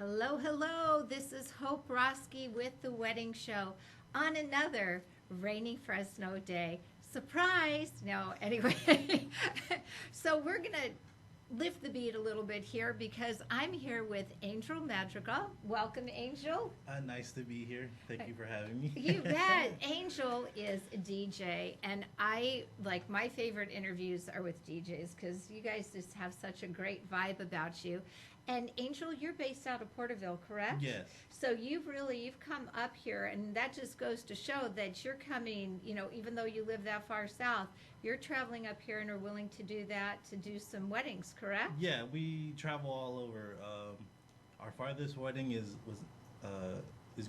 Hello, hello. This is Hope Roski with The Wedding Show on another rainy Fresno day. Surprise! No, anyway. So we're going to lift the beat a little bit here because I'm here with Angel Madrigal. Welcome, Angel. Nice to be here. Thank you for having me. You bet. Angel is a DJ, and I like my favorite interviews are with DJs because you guys just have such a great vibe about you. And Angel, you're based out of Porterville, correct? Yes. So you've come up here, and that just goes to show that you're coming. Even though you live that far south, you're traveling up here and are willing to do that to do some weddings, correct? Yeah, we travel all over. Our farthest wedding is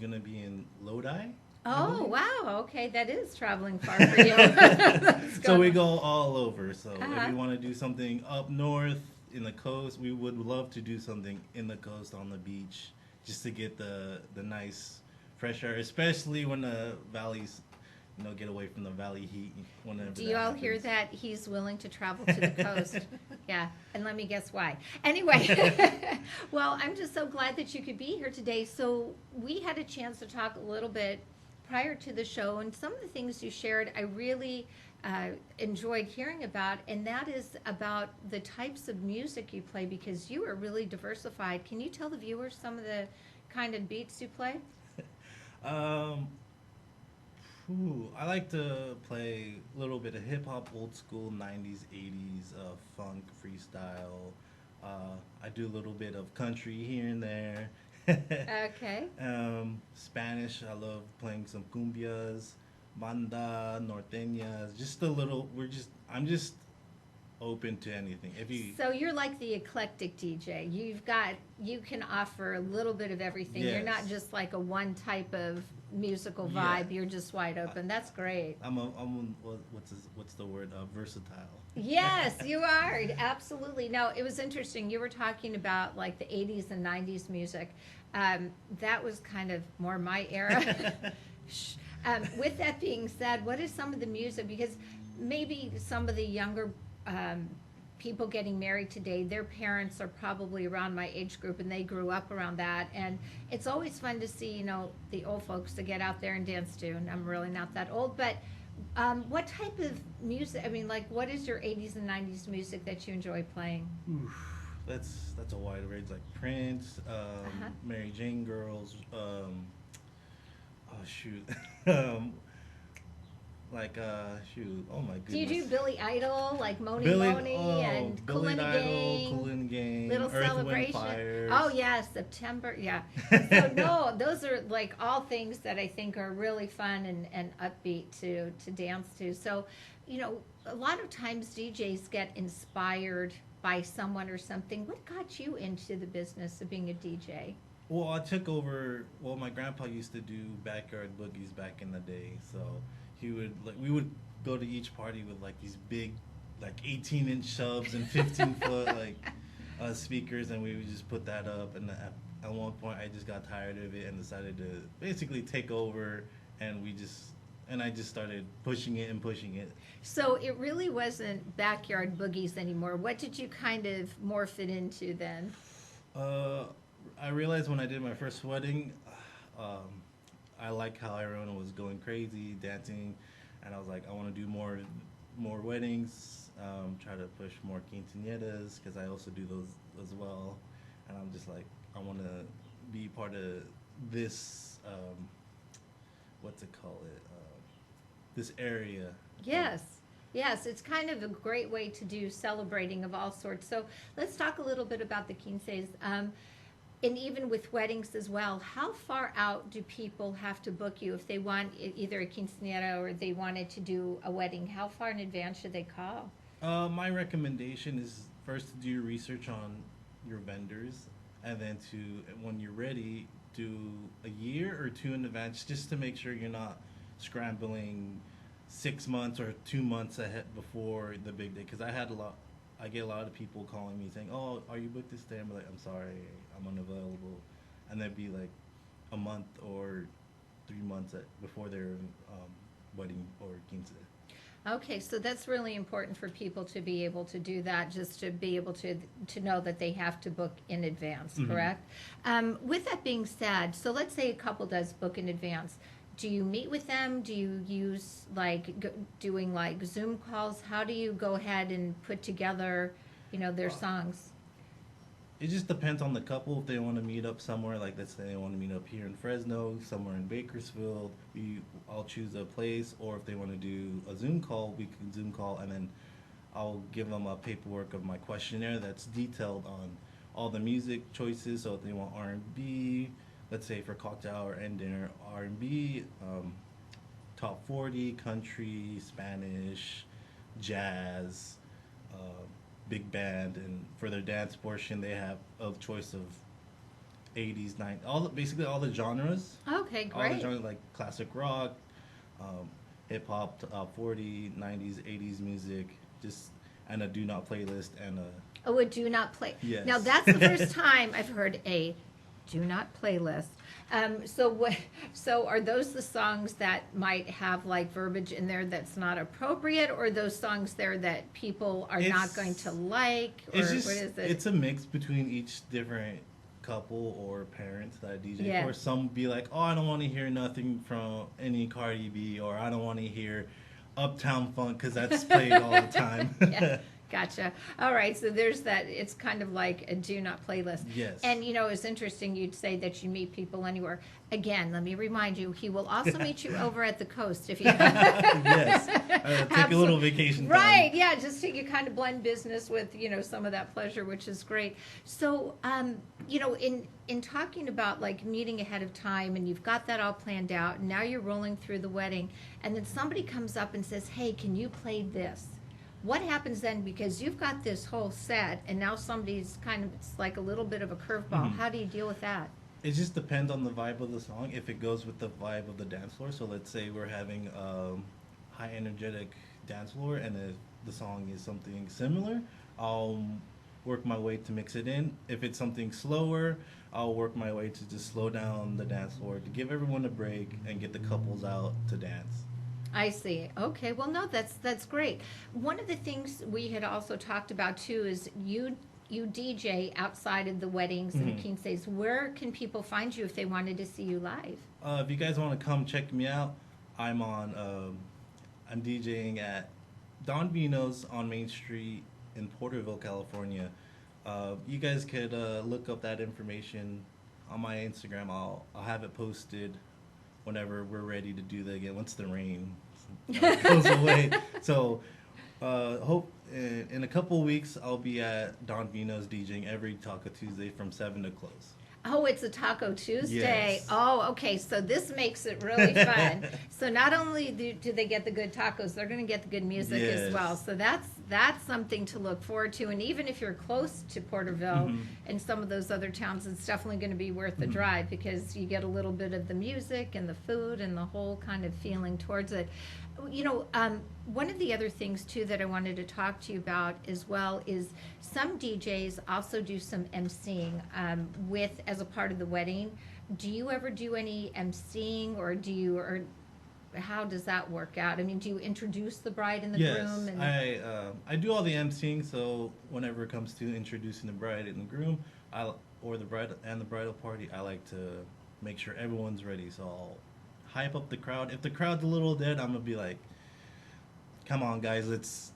gonna be in Lodi. Oh, wow. Okay, that is traveling far for you. Let's So go. we go all over. So Uh-huh. if you want to do something up north in the coast, we would love to do something in the coast on the beach, just to get the nice fresh air, especially when the valleys, get away from the valley heat. Whenever Do you that all hear happens. that? He's willing to travel to the coast. Yeah, and let me guess why. Anyway, well, I'm just so glad that you could be here today. So we had a chance to talk a little bit prior to the show, and some of the things you shared, I really enjoyed hearing about, and that is about the types of music you play because you are really diversified. Can you tell the viewers some of the kind of beats you play? Um, I like to play a little bit of hip hop, old school, 90s, 80s, funk, freestyle. I do a little bit of country here and there. Okay. Spanish, I love playing some cumbias, banda, norteñas. Just a little. I'm just open to anything. If you, So you're like the eclectic DJ. You can offer a little bit of everything. You're not Yes. just like a one type of musical Yeah. vibe. You're just wide open. That's great. what's the word? Versatile. Yes, you are. Absolutely. No, it was interesting. You were talking about like the 80s and 90s music. That was kind of more my era. Shh. With that being said, what is some of the music? Because maybe some of the younger people getting married today, their parents are probably around my age group and they grew up around that. And it's always fun to see, the old folks to get out there and dance to. And I'm really not that old, but what type of music? I mean, like, what is your 80s and 90s music that you enjoy playing? That's a wide range, like Prince, Mary Jane Girls, oh shoot, oh my Do you goodness. do Billy Idol, like Moni Billy, Moni and Kool Billy and the Idol, Gang? Kool and the Gang, Little Earth, Wind, celebration. Fire. Oh yeah, September. Yeah. So no, those are like all things that I think are really fun and upbeat to dance to. So, a lot of times DJs get inspired by someone or something. What got you into the business of being a DJ? Well, I took over. Well, my grandpa used to do backyard boogies back in the day, so we would go to each party with like these big, like 18-inch subs and 15-foot like speakers, and we would just put that up. And at one point, I just got tired of it and decided to basically take over, and I just started pushing it and pushing it. So it really wasn't backyard boogies anymore. What did you kind of morph it into then? Uh, I realized when I did my first wedding, I like how everyone was going crazy, dancing, and I was like, I want to do more weddings. Try to push more quinceañeras because I also do those as well. And I'm just like, I want to be part of this. What's it called? This area. Yes. Yes, it's kind of a great way to do celebrating of all sorts. So let's talk a little bit about the quinces. And even with weddings as well, how far out do people have to book you if they want either a quinceañera or they wanted to do a wedding? How far in advance should they call? My recommendation is first to do your research on your vendors, and then when you're ready, do a year or two in advance, just to make sure you're not scrambling 6 months or 2 months ahead before the big day. Because I get a lot of people calling me saying, "Oh, are you booked this day?" I'm like, "I'm sorry, I'm unavailable," and that'd be like a month or 3 months before their wedding or quince. Okay, so that's really important for people to be able to do that, just to be able to know that they have to book in advance, Mhm. correct? With that being said, so let's say a couple does book in advance. Do you meet with them? Do you use like doing like Zoom calls? How do you go ahead and put together, their songs? It just depends on the couple. If they want to meet up somewhere, like let's say they want to meet up here in Fresno, somewhere in Bakersfield, I'll choose a place. Or if they want to do a Zoom call, we can Zoom call, and then I'll give them a paperwork of my questionnaire that's detailed on all the music choices. So if they want R&B, let's say for cocktail hour and dinner, R&B, top 40, country, Spanish, jazz, uh, big band, and for their dance portion, they have a choice of 80s, 90s, basically all the genres. Okay, All the great. genres like classic rock, hip hop, 40, 90s, 80s music, just and a do not playlist and a Oh, a do not play. yes. Now that's the first time I've heard a do not playlist. So what? So are those the songs that might have like verbiage in there that's not appropriate, or those songs there that people are not It's- going to like, or It's just what is it? it's a mix between each different couple or parents that I DJ Yeah. for. Some be like, oh, I don't want to hear nothing from any Cardi B, or I don't want to hear Uptown Funk because that's played all the time. Yeah, gotcha. All right, so there's that. It's kind of like a do not playlist. Yes. And it's interesting you'd say that you meet people anywhere. Again, let me remind you, he will also meet you over at the coast if you. Yes. Take a little Absol- vacation time. Right, yeah, just to you kind of blend business with, some of that pleasure, which is great. So, in talking about like meeting ahead of time and you've got that all planned out, and now you're rolling through the wedding, and then somebody comes up and says, "Hey, can you play this?" What happens then? Because you've got this whole set, and now somebody's it's like a little bit of a curveball. Mhm. How do you deal with that? It just depends on the vibe of the song. If it goes with the vibe of the dance floor, so let's say we're having high energetic dance floor, and if the song is something similar, I'll work my way to mix it in. If it's something slower, I'll work my way to just slow down the dance floor to give everyone a break and get the couples out to dance. I see. Okay. Well, no, that's great. One of the things we had also talked about too is you DJ outside of the weddings and Mhm. the quinceañeras. Where can people find you if they wanted to see you live? If you guys want to come check me out, I'm on. I'm DJing at Don Vino's on Main Street in Porterville, California. You guys could look up that information on my Instagram. I'll have it posted whenever we're ready to do that again. Once the rain goes away. So hope in a couple of weeks I'll be at Don Vino's DJing every Taco Tuesday from 7 to close. Oh, it's a Taco Tuesday. Yes. Oh, okay. So this makes it really fun. So not only do they get the good tacos, they're going to get the good music as Yes. well. So that's something to look forward to. And even if you're close to Porterville Mhm. and some of those other towns, it's definitely going to be worth the Mhm. drive because you get a little bit of the music and the food and the whole kind of feeling towards it. One of the other things too that I wanted to talk to you about as well is some DJs also do some emceeing with as a part of the wedding. Do you ever do any emceeing, or how does that work out? I mean, do you introduce the bride and the Yes, groom? And I do all the emceeing. So whenever it comes to introducing the bride and the groom, or the bride and the bridal party, I like to make sure everyone's ready. So I'll hype up the crowd. If the crowd's a little dead, I'm gonna be like, "Come on, guys, let's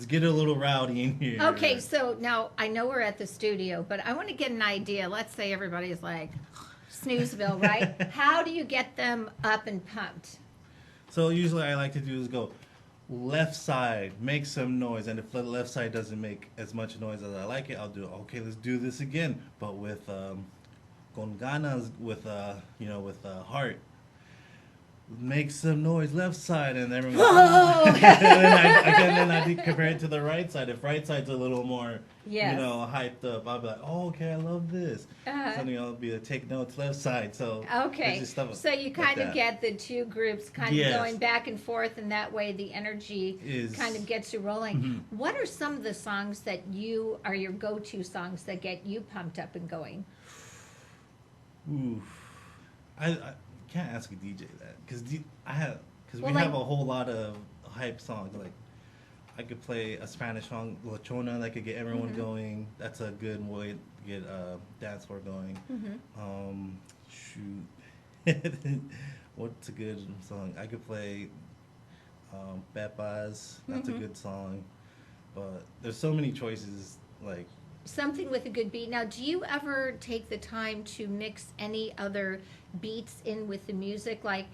get a little rowdy in here." Okay, so now I know we're at the studio, but I want to get an idea. Let's say everybody's like Snoozeville, right? How do you get them up and pumped? So usually I like to do is go left side, make some noise, and if the left side doesn't make as much noise as I like it, I'll do okay. Let's do this again, but with con ganas, with heart. Make some noise, left side, and everyone. Whoa! And then I compare it to the right side. If right side's a little more, Yes. hyped up, I'll be like, oh, okay, I love this. Something I'll be like, take notes, left side. So Okay, it's just stuff so you like kind of that. get the two groups kind of Yes. going back and forth, and that way the energy Is- kind of gets you rolling. Mhm. What are some of the songs that are your go-to songs that get you pumped up and going? Oof. I can't ask a DJ that because Well, we like- have a whole lot of hype songs. Like I could play a Spanish song, La Chona, that could get everyone going. That's a good way to get dance floor going. Shoot, what's a good song? I could play Pepas. That's a good song. But there's so many choices. Like Something with a good beat. Now, do you ever take the time to mix any other beats in with the music? Like,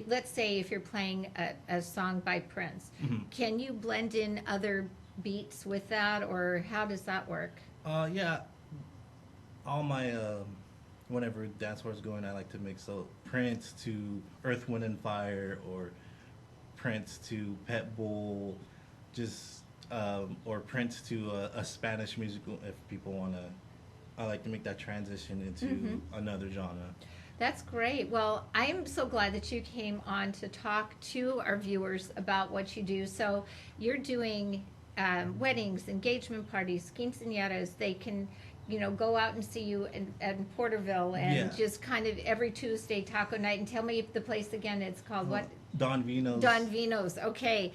let's say if you're playing a song by Prince, can you blend in other beats with that, or how does that work? Yeah, all my whenever dance floor is going, I like to mix so Prince to Earth, Wind and Fire, or Prince to Pitbull, just or Prince to a Spanish musical if people want to. I like to make that transition into another genre. That's great. Well, I'm so glad that you came on to talk to our viewers about what you do. So you're doing weddings, engagement parties, quinceañeras. They can, go out and see you in Porterville and just kind of every Tuesday taco night. And tell me the place again. It's called what? Don Vino's. Don Vino's. Okay.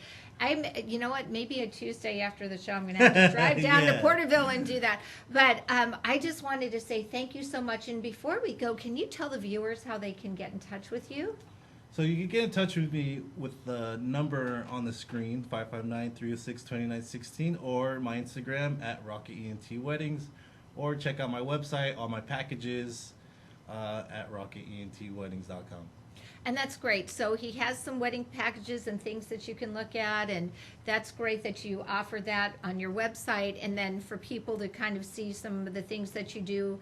You know what? Maybe a Tuesday after the show, I'm going to have to drive down to Porterville and do that. But I just wanted to say thank you so much. And before we go, can you tell the viewers how they can get in touch with you? So you can get in touch with me with the number on the screen, 559-306-2916, or my Instagram at Rocket ENT Weddings, or check out my website, all my packages at rocketentweddings.com. And that's great. So he has some wedding packages and things that you can look at, and that's great that you offer that on your website. And then for people to kind of see some of the things that you do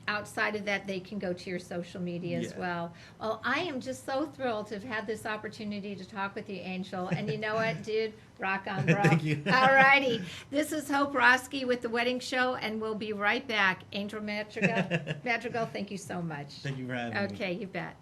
outside of that, they can go to your social media as well. Well, I am just so thrilled to have had this opportunity to talk with you, Angel. And you know what, dude? Rock on, bro. Thank you. All righty. This is Hope Roski with The Wedding Show, and we'll be right back. Angel Madrigal, thank you so much. Thank you for having me. Okay, you bet.